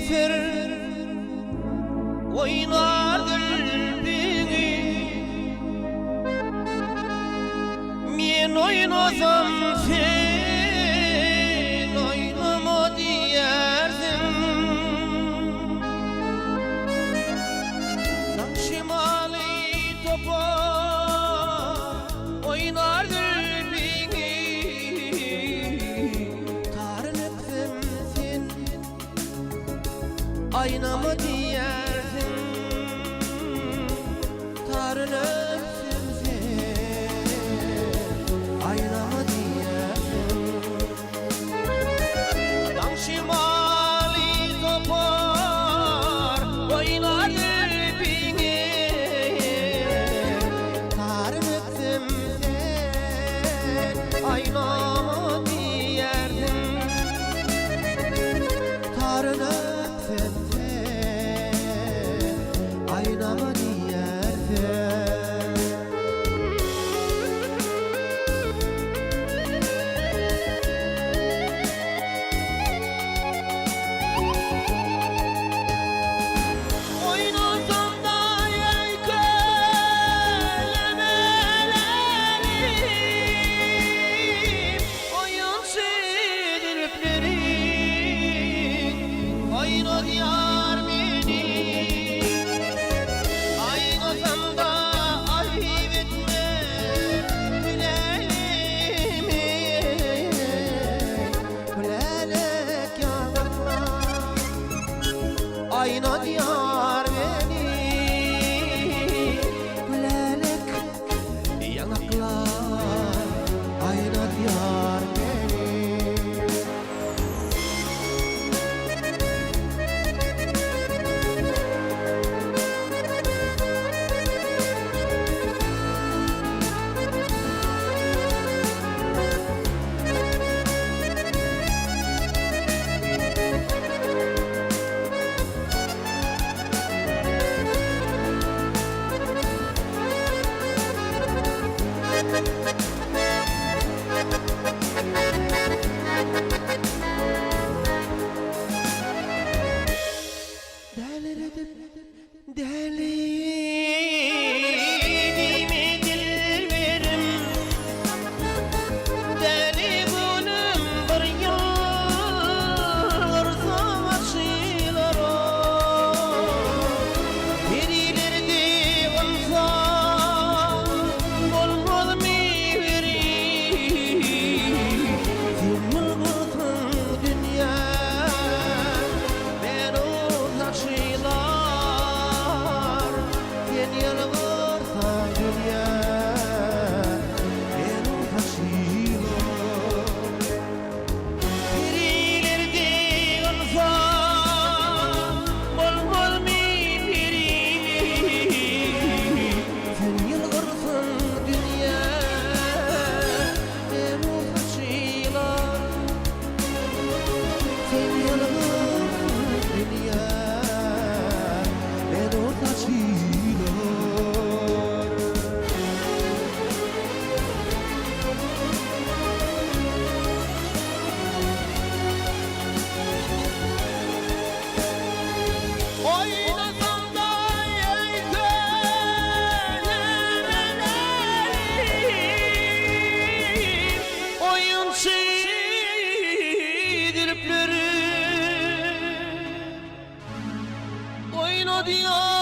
sefer oynar kalbini. Men oynasam sen oynama diyersin. Nakşimali topar oynar kalbini. Tarınıpsın sen oynama diyersin. Tarınıpsın sen oynama diyersin. Nakşimali topar oynar kalbini. Tarınıpsın sen oynama diyersin. Tarınıpsın sen oynama diyersin. Oynasam da yelkelemelerim, oyun şiiriplerim, oyna diyar beni. Oynasam da ayıp etme gülerimi, gülerek yağdırma. Oyna diyar beni, gülerek yanaklar. Oyna diyar beni. Deliydim dilberim, deli gülüm bir yar savaşçılar o. Birilerdi olsa olmaz mı biri? Sen yılgırsın dünya, ben uzakçılar. Sen yılgırsın dünya, ben uzakçılar. Birilerdi olsa olmaz mı biri? Sen yılgırsın dünya, ben uzakçılar. Sen yılgırsın dünya, ben uzakçılar. Oynasam da yelkelemelerim, oyun şiiriplerim, oyna diyar